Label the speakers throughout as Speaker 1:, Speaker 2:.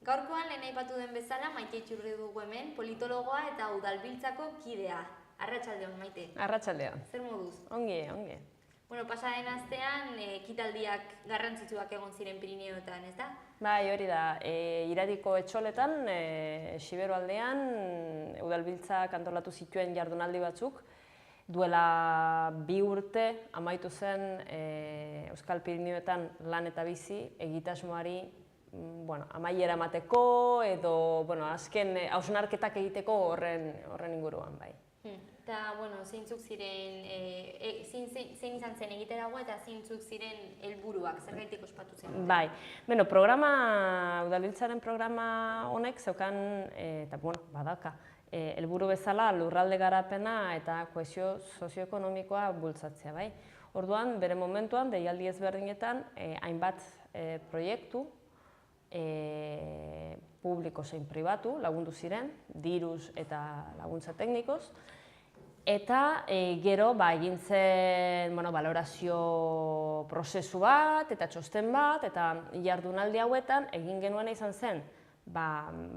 Speaker 1: Gaurkoan lehen aipatu den bezala Maite Iturri dugu hemen, politologoa eta udalbiltzako kidea. Arratsaldeon, Maite.
Speaker 2: Arratsaldeon.
Speaker 1: Zer moduz?
Speaker 2: Ongi.
Speaker 1: Bueno, pasaden astean ekitaldiak garrantzitsuak egon ziren Pirineoetan, ezta?
Speaker 2: Bai, hori da. Iradiko etxoletan, Xiberu aldean, udalbiltzak antolatu zituen jardunaldi batzuk. Duela 2 urte amaitu zen Euskal Pirineoetan lan eta bizi egitasmoari amaiera emateko edo azken hausnarketak egiteko horren inguruan, bai.
Speaker 1: Eta, zeintzuk ziren, zein izan zen egiteragoa eta zeintzuk ziren helburuak, zergaitik ospatu zen?
Speaker 2: Bai, udalbiltzaren programa honek zeukan, eta badauka, helburu bezala lurralde garapena eta kohesio sozioekonomikoa bultzatzea, bai. Orduan, bere momentuan, deialdi ezberdinetan, hainbat proiektu, publiko zein pribatu lagundu ziren, diruz eta laguntza teknikoz, eta gero egin zen balorazio prozesu bat eta txosten bat, eta jardunaldi hauetan egin genuena izan zen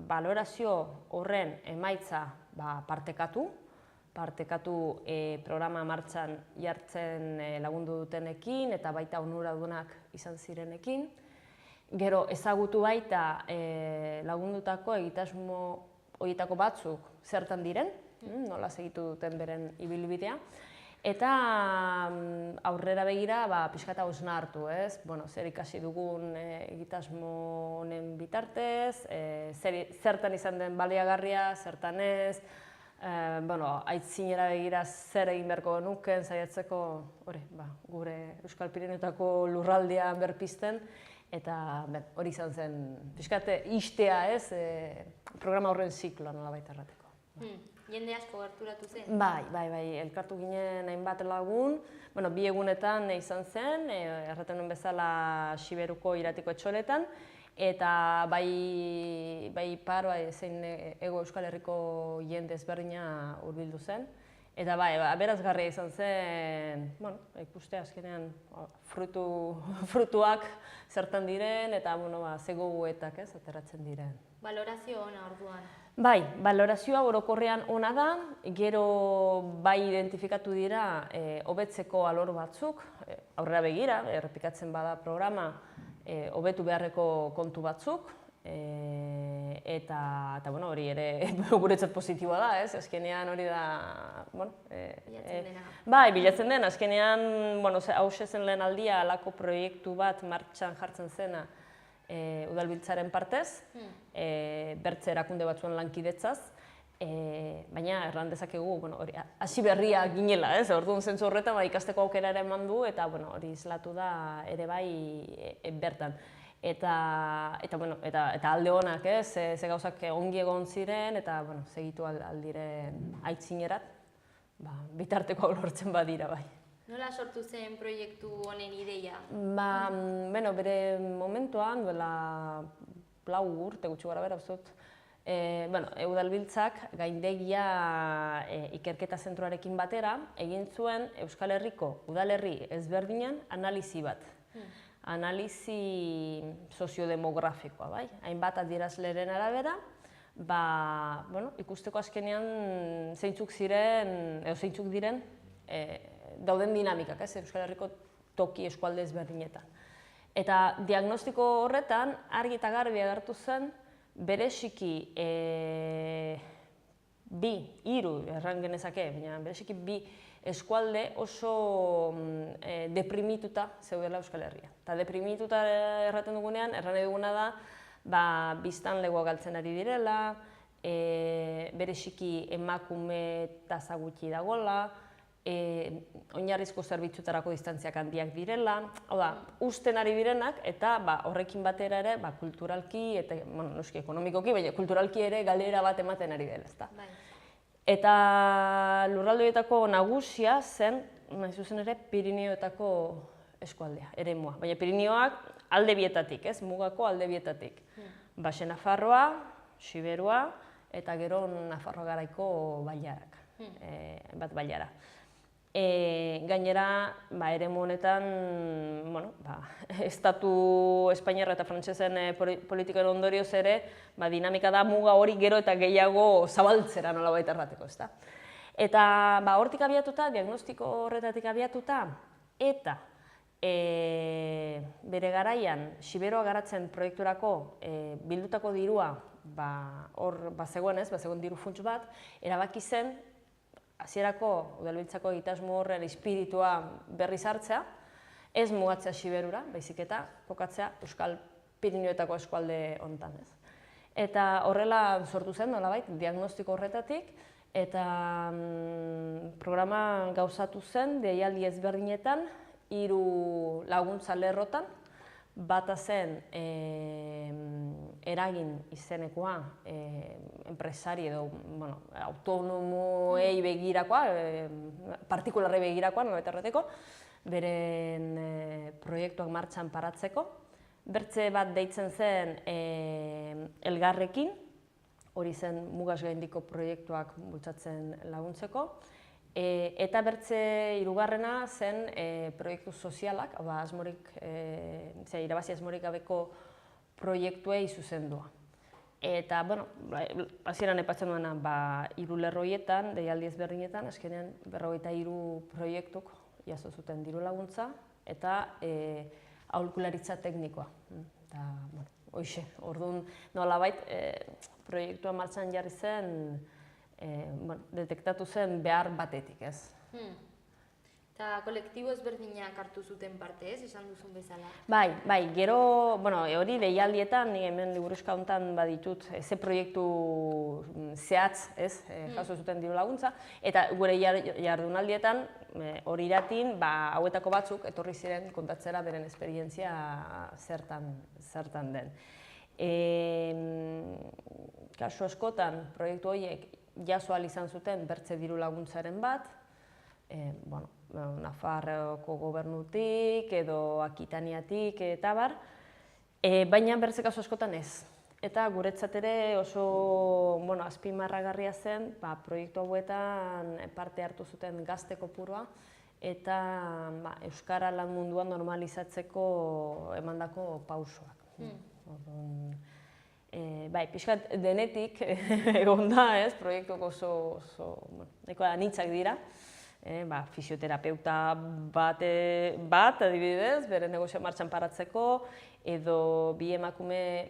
Speaker 2: balorazio horren emaitza partekatu programa martxan jartzen lagundu dutenekin eta baita onuradunak izan zirenekin. Gero ezagutu baita lagundutako egitasmo horietako batzuk zertan diren, nola segitu duten beren ibilbidea, eta aurrera begira pixka eta hausnartu, zer ikasi dugun egitasmo honen bitartez, zertan izan den baliagarria, zertan ez, aitzinera begira zer egin beharko nuken saiatzeko gure Euskal Pirineoetako lurraldea berpizten, eta hori izan zen pixkate istea programa horren zikloa nolabait errateko.
Speaker 1: Jende asko gerturatu zen?
Speaker 2: Bai, elkartu ginen hainbat lagun, 2 egunetan izan zen, erraten nuen bezala Xiberuko Iratiko etxoletan, eta bai Ipar, zein Hego Euskal Herriko jende ezberdina hurbildu zen. Eta aberazgarria izan zen, ikustea azkenean frutuak zertan diren eta ze gogoetak ateratzen diren.
Speaker 1: Balorazio ona orduan?
Speaker 2: Bai, balorazioa orokorrean ona da, gero bai identifikatu dira hobetzeko alor batzuk, aurrera begira, errepikatzen bada programa, hobetu beharreko kontu batzuk, eta hori ere guretzat positiboa da, azkenean hori da...
Speaker 1: Bilatzen dena.
Speaker 2: Bai, bilatzen dena, azkenean, hau zen lehen aldia, alako proiektu bat martxan jartzen zena udalbiltzaren partez, bertze erakunde batzuen lankidetzaz, baina erran dezakegu, hasi berria ginela, orduan zentzu horretan ikasteko aukera ere eman du, eta hori islatu da ere bai bertan. Eta alde honak, ze gauzak ongi egon ziren, eta segitu aldiren aitzinerat, bitarteko lortzen badira bai.
Speaker 1: Nola sortu zen proiektu honen ideia?
Speaker 2: Bere momentuan, duela 4 urte gutxi gara bera, udalbiltzak gaindegia ikerketa zentroarekin batera egin zuen Euskal Herriko udalerri ezberdinen analizi bat. Analizi soziodemografikoa, bai? Hainbat adierazleren arabera, ikusteko azkenean zeintzuk diren dauden dinamikak, Euskal Herriko toki eskualde ezberdinetan. Eta diagnostiko horretan argi eta garbi agertu zen bereziki 3 erran genezake, baina bereziki 2 eskualde oso deprimituta zeudela Euskal Herria. Eta deprimituta erraten dugunean, erran duguna da, biztanlegoa galtzen ari direla, bereziki emakume tasa gutxi dagoela, oinarrizko zerbitzuetarako distantziak handiak direla, uzten ari direnak, eta horrekin batera ere, kulturalki, eta noski ekonomikoki, baina kulturalki ere galera bat ematen ari dela, ezta. Eta lurraldeetako nagusia zen, nahi zuzen ere, Pirineoetako eskualdea, eremua. Baina Pirineoak alde bietatik, mugako alde bietatik. Baxe Nafarroa, Xiberua, eta gero Nafarroa garaiko bailarak, bat bailara. Gainera, eremu honetan, Estatu Espainiarra eta Frantsesen politikoen ondorioz ere, dinamika da muga hori gero eta gehiago zabaltzera nolabait errateko, ezta? Eta hortik abiatuta, diagnostiko horretatik abiatuta, eta bere garaian Xiberoa garatzen proiekturako bildutako dirua hor bazegoen diru funts bat, erabaki zen hasierako Udalbiltzako egitasmo horren espiritua berriz hartzea, ez mugatzea Xiberura, baizik eta kokatzea Euskal Pirinioetako eskualde honetan. Eta horrela sortu zen, nolabait, diagnostiko horretatik, eta programa gauzatu zen, deialdi ezberdinetan, 3 laguntza lerrotan, bata zen eragin izenekoa, enpresari edo autonomoei begirakoa, partikularrei begirakoa, nolabait errateko, beren proiektuak martxan paratzeko. Bertze bat deitzen zen Elgarrekin, hori zen mugaz gaindiko proiektuak bultzatzen laguntzeko. Eta bertze hirugarrena zen proiektu sozialak, irabazi asmorik gabeko proiektuei zuzendua. Eta, hasieran aipatzen duena, 3 lerro horietan, deialdi ezberdinetan, azkenean 53 proiektuk jaso zuten diru laguntza eta aholkularitza teknikoa. Hoxe, orduan nolabait proiektua martxan jarri zen, detektatu zen behar batetik, ez.
Speaker 1: Eta kolektibo ezberdinak hartu zuten parte, ez, esan duzun bezala?
Speaker 2: Bai, gero, hori deialdietan, ni hemen liburuxka honetan baditut, ze proiektu zehatz, ez, jaso zuten diru laguntza, eta gure jardunaldietan, hori iratin, hauetako batzuk etorri ziren kontatzera beren esperientzia zertan den. Kasu askotan, proiektu horiek jaso ahal izan zuten bertze diru laguntzaren bat, Nafarroko gobernutik edo Akitaniatik eta bar, baina bertze kasu askotan ez. Eta guretzat ere oso azpimarragarria zen proiektu hauetan parte hartu zuten gazte kopurua eta euskara lan munduan normalizatzeko emandako pausoak. Bai, pixkat denetik egon da, proiektuak oso anitzak dira. Fisioterapeuta bat adibidez, bere negozioa martxan paratzeko, edo bi emakume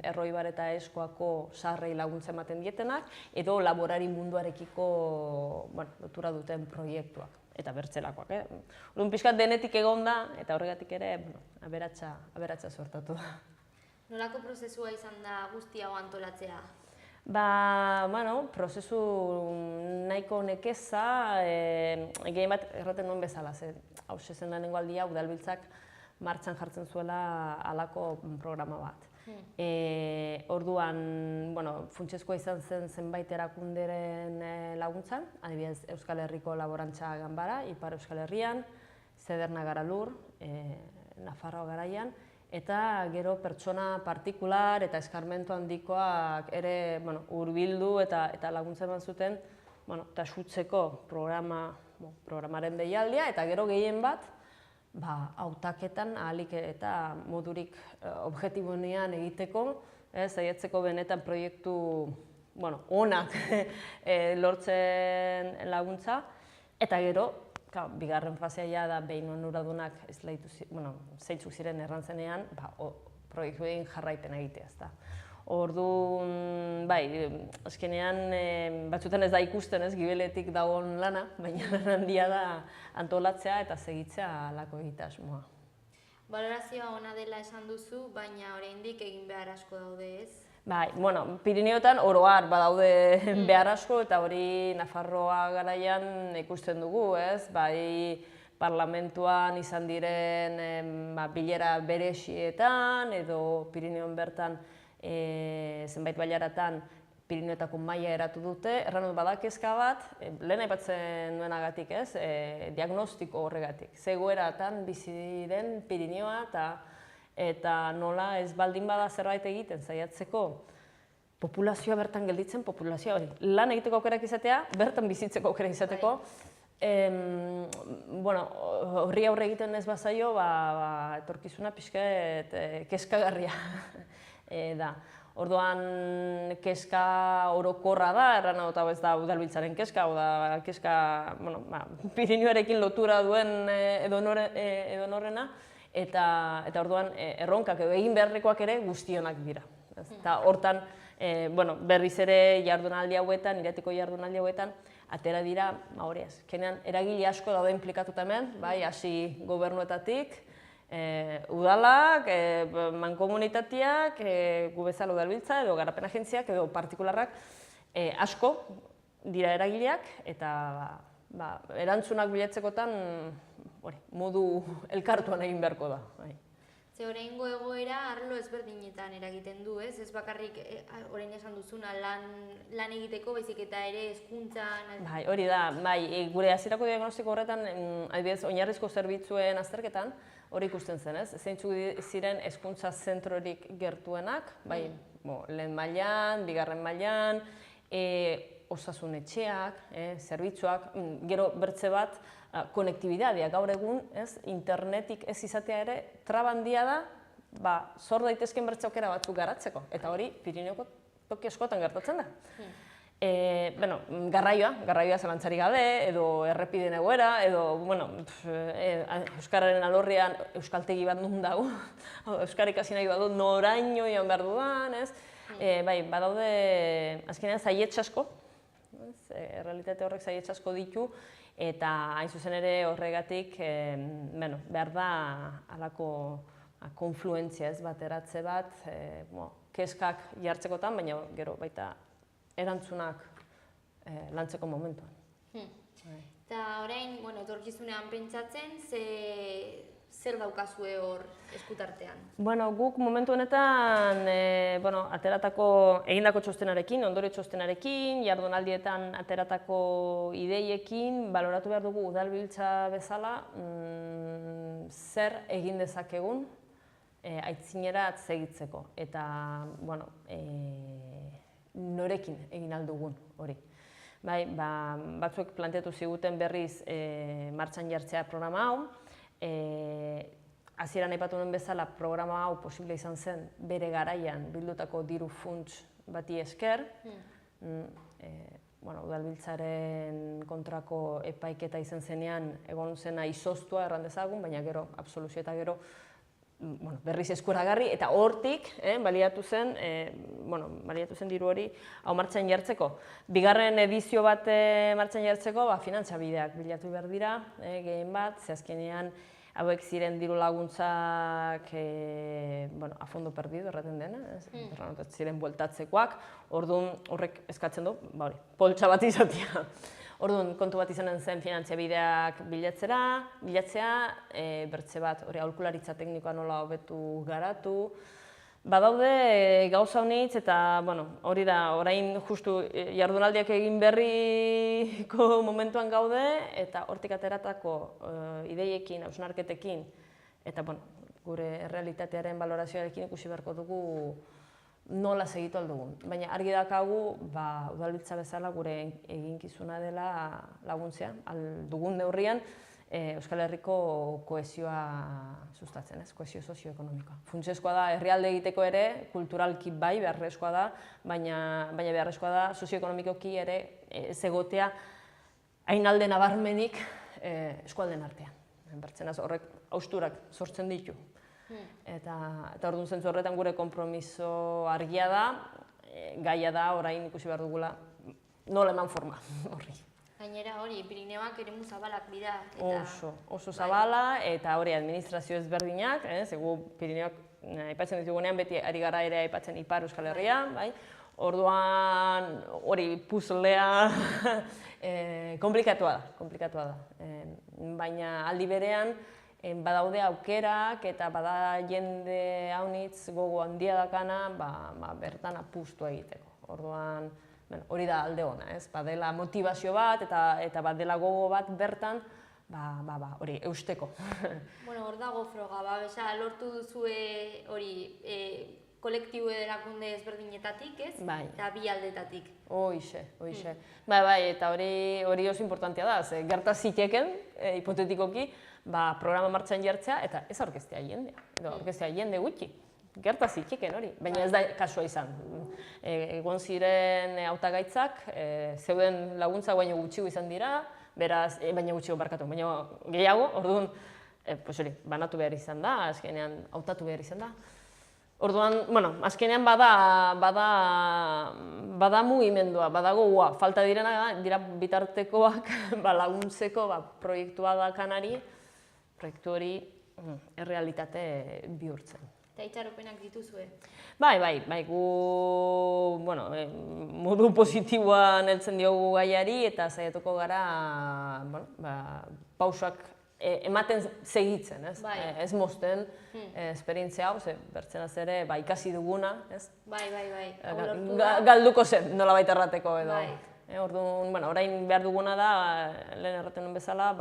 Speaker 2: Erroibar eta Eskoako zaharrei laguntza ematen dietenak, edo laborari munduarekiko lotura duten proiektuak, eta bertzelakoak. Orduan pixkat denetik egon da, eta horregatik ere aberatsa sortatu da.
Speaker 1: Nolako prozesua izan da guzti hau antolatzea?
Speaker 2: Prozesu nahiko nekeza, gehien bat erraten nuen bezala, hau zen lehenengo aldia Udalbiltzak martxan jartzen zuela halako programa bat. Orduan, funtsezkoa izan zen zenbait erakunderen laguntzan, adibidez Euskal Herriko Laborantza Ganbara, Ipar Euskal Herrian, Zederna Garalur, Nafarroa garaian, eta gero pertsona partikular eta eskarmentu handikoak ere hurbildu eta laguntza eman zuten taxutzeko programaren deialdia, eta gero gehien bat hautaketan ahalik eta modurik objektibonean egiteko, saiatzeko benetan proiektu onak lortzen laguntza, eta gero bigarren fasea da behin onuradunak zeintzuk ziren errantzenean, proiektuen jarraipena egitea. Orduan, azkenean batzuetan ez da ikusten, gibeletik dagoen lana, baina lan handia da antolatzea eta segitzea halako egitasmoa.
Speaker 1: Balorazioa ona dela esan duzu, baina oraindik egin behar asko daude, ez?
Speaker 2: Pirineotan oroar badaude behar asko, eta hori Nafarroa garaian ikusten dugu, ez? Parlamentuan izan diren bilera beresietan, edo Pirineon bertan zenbait bailaratan Pirineotako maila eratu dute, erran dut badakezka bat, lehen aipatzen duenagatik, ez? Diagnostiko horregatik. Zegoeratan bizi den Pirineoa eta nola ez baldin bada zerbait egiten saiatzeko populazioa bertan gelditzen, populazioa lan egiteko aukerak izatea, bertan bizitzeko aukera izateko, Bueno, horri aurre egiten ez bazaio, etorkizuna pixket kezkagarria da. Orduan, kezka orokorra da, erran hau ez da udalbiltzaren kezka, hau da kezka Pirinioarekin lotura duen edonorrena, eta orduan erronkak edo egin beharrekoak ere guztionak dira. Eta hortan, berriz ere jardunaldi hauetan, iratiko jardunaldi hauetan, atera dira, hori ez, kenean eragile asko daude inplikatuta hemen, bai, hasi gobernuetatik, udalak, mankomunitateak, gu bezala udalbiltza edo garapen agentziak edo partikularrak asko dira eragileak eta erantzunak bilatzekotan modu elkartuan egin beharko da.
Speaker 1: Ze oraingo egoera arlo ezberdinetan eragiten du, ez? Ez bakarrik orain esan duzuna lan egiteko, baizik eta ere hezkuntzan.
Speaker 2: Bai, hori da, gure hasierako diagnostiko horretan, adibidez, oinarrizko zerbitzuen azterketan, hori ikusten zen, ez? Zeintzuk ziren hezkuntza zentrorik gertuenak, bai, lehen mailan, bigarren mailan, osasun etxeak, zerbitzuak, gero bertze bat, konektibidadea, gaur egun, internetik ez izatea ere, traba handia da, zor daitezken bertze aukera batzuk garatzeko, eta hori Pirineoko toki askotan gertatzen da. Garraioa zalantzarik gabe, edo errepideen egoera, edo, euskararen alorrean euskaltegi bat nun dago, euskarik hasi nahi badu noraino joan behar dudan, ez? Badaude, azkenean zaietx asko, errealitate horrek zaietx asko ditu, eta hain zuzen ere horregatik behar da halako konfluentzia bateratze bat, kezkak jartzekotan, baina gero baita erantzunak lantzeko momentuan.
Speaker 1: Eta orain, etorkizunean pentsatzen, zer daukazue hor eskutartean? Guk
Speaker 2: momentu honetan egindako txostenarekin, ondorio txostenarekin, jardunaldietan ateratako ideiekin, baloratu behar dugu udalbiltza bezala zer egin dezakegun aitzinerat segitzeko. Eta norekin egin aldugun hori. Batzuek planteatu ziguten berriz martxan jartzea programa hau, hasieran aipatu nuen bezala programa hau posible izan zen bere garaian bildutako diru funts bati esker, udalbiltzaren kontrako epaiketa izan zenean egon zena izoztua erran dezagun, baina gero absoluzio eta gero berriz eskuragarri, eta hortik baliatu zen diru hori hau martxan jartzeko. Bigarren edizio bat martxan jartzeko, finantzabideak bilatu behar dira, gehien bat, ze azkenean hauek ziren diru laguntzak a fondo perdido erraten dena, ziren bueltatzekoak, orduan horrek eskatzen du, poltsa bat izatea. Orduan, kontu bat izanen zen finantzabideak bilatzea, bertze bat aholkularitza teknikoa nola hobetu garatu. Badaude gauza honitz eta hori da, orain justu jardunaldiak egin berriko momentuan gaude eta hortik ateratako ideiekin, hausnarketekin eta gure errealitatearen balorazioarekin ikusi beharko dugu nola segitu aldugun. Baina argi dakagu udalbiltza bezala gure eginkizuna dela laguntzea, aldugun neurrian Euskal Herriko kohesioa sustatzen, kohesio sozioekonomikoa. Funtsezkoa da herrialde egiteko ere, kulturalki beharrezkoa da, baina beharrezkoa da sozioekonomikoki ere ez egotea hain alde nabarmenik eskualdeen artean. Bertzenaz horrek hausturak sortzen ditu. Eta orduan zentzu horretan gure konpromiso argia da, gaia da orain ikusi behar dugula nola eman forma horri.
Speaker 1: Gainera hori, Pirineoak eremu zabalak dira.
Speaker 2: Oso zabala eta hori administrazio ezberdinak, zegu Pirineoak aipatzen ditugunean beti ari gara ere aipatzen Ipar Euskal Herria, orduan hori puzzlea komplikatua da. Baina aldi berean badaude aukerak eta bada jende haunitz gogo handia dakana bertan apustu egiteko. Orduan hori da alde ona, badela motivazio bat eta badela gogo bat bertan hori eusteko.
Speaker 1: Hor dago froga, lortu duzue hori kolektibo ederakunde ezberdinetatik, ez?
Speaker 2: Bai.
Speaker 1: Eta bi aldetatik.
Speaker 2: Hoixe. Bai, eta hori oso importantea da, ze gerta ziteken, hipotetikoki, programa martxan jartzea, eta ez aurkeztea jendea, edo aurkeztea jende gutxi. Gerta ziteken hori, baina ez da kasua izan. Egon ziren hautagaitzak, zeuden laguntzak baino gutxiago izan dira, beraz, baina gutxiago barkatu, baina gehiago, orduan, banatu behar izan da, azkenean hautatu behar izan da. Orduan, azkenean bada mugimendua, badago goa, falta dira bitartekoak laguntzeko proiektua da kanari, proiektu hori errealitate bihurtzen.
Speaker 1: Eta itxaropenak dituzue?
Speaker 2: Bai, gu modu positiboan heltzen diogu gaiari eta saiatuko gara pausoak ematen segitzen, ez mozten esperientzia hau, bertzenaz ere ikasi duguna, ez?
Speaker 1: Bai.
Speaker 2: Galduko zen, nolabait errateko edo. Orduan, orain behar duguna da, lehen erraten nuen bezala,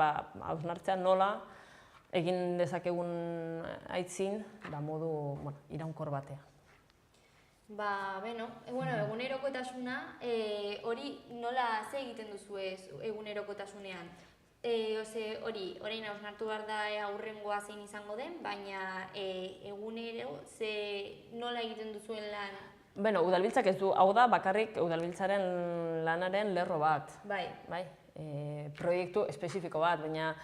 Speaker 2: hausnartzea nola egin dezakegun aitzin, modu iraunkor batean.
Speaker 1: Egunerokotasuna, hori nola ze egiten duzu egunerokotasunean? Orain hausnartu behar da aurrengoa zein izango den, baina egunero nola egiten duzuen lan?
Speaker 2: Udalbiltzak ez du, hau da bakarrik udalbiltzaren lanaren lerro bat.
Speaker 1: Bai.
Speaker 2: Proiektu espezifiko bat, baina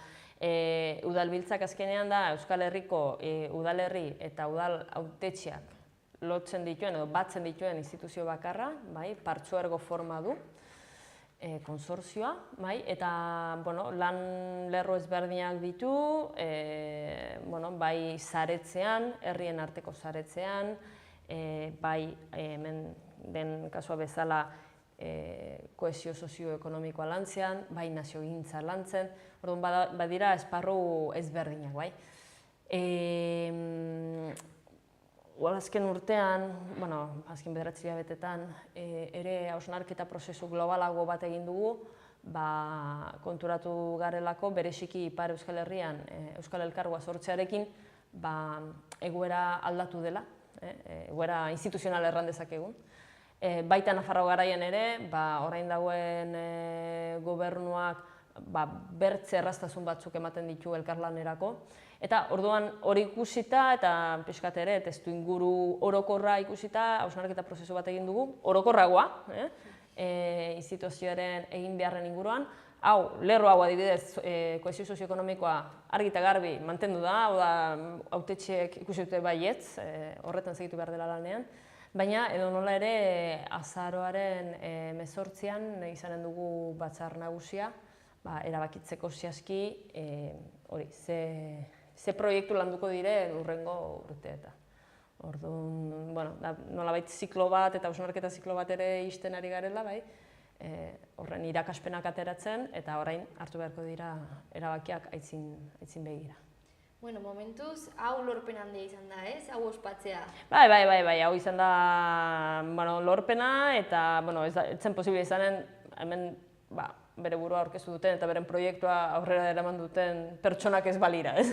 Speaker 2: udalbiltzak azkenean da Euskal Herriko udalerri eta udal hautetxeak lotzen dituen edo batzen dituen instituzio bakarra, partzuergo forma du, konsortzioa, eta lan lerro ezberdinak ditu, bai saretzean, herrien arteko saretzean, bai hemen den kasua bezala kohesio sozioekonomikoa lantzean, bai naziogintza lantzen, orduan badira esparru ezberdinak, bai. Azken urtean, azken 9 hilabetetan, ere hausnarketa prozesu globalago bat egin dugu, konturatu garelako, bereziki Ipar Euskal Herrian Euskal Elkargoa sortzearekin, egoera aldatu dela, egoera instituzional erran dezakegun. Baita Nafarroa garaian ere, orain dagoen gobernuak bertze erraztasun batzuk ematen ditu elkarlanerako. Eta orduan hori ikusita eta pixkat ere testu inguru orokorra ikusita hausnarketa prozesu bat egin dugu, orokorragoa, instituzioaren egin beharren inguruan. Hau, lerro hau adibidez, kohesio sozioekonomikoa argi eta garbi mantendu da, hau da, hautetxeek ikusi dute baietz, horretan segitu behar dela lanean. Baina, edo nola ere, azaroaren 18an izanen dugu batzar nagusia, erabakitzeko zehazki, hori, ze proiektu landuko dire hurrengo urteetan. Orduan, nolabait ziklo bat eta hausnarketa ziklo bat ere ixten ari garela, horren irakaspenak ateratzen eta orain hartu beharko dira erabakiak aitzin begira.
Speaker 1: Momentuz, hau lorpen handia izan da, ez? Hau ospatzea.
Speaker 2: Bai, hau izan da lorpena eta ez zen posible izanen hemen bere burua aurkeztu duten eta beren proiektua aurrera eraman duten pertsonak ez balira, ez?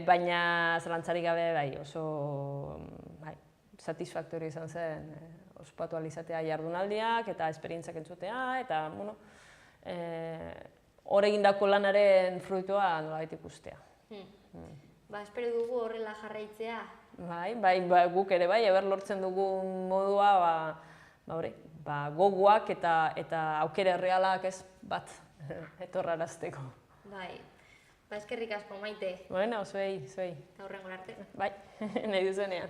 Speaker 2: Baina zalantzarik gabe oso satisfaktorio izan zen ospatu alizatea jardunaldiak eta esperientziak entzutea eta hor egindako lanaren fruitua nolabait ikustea.
Speaker 1: Espero dugu horrela jarraitzea.
Speaker 2: Bai, guk ere bai, eber lortzen dugun modua, gogoak eta aukera errealak ez bat etorrarazteko.
Speaker 1: Bai, eskerrik asko, Maite.
Speaker 2: Zuei.
Speaker 1: Eta hurrengo arte.
Speaker 2: Bai, nahi duzuenean.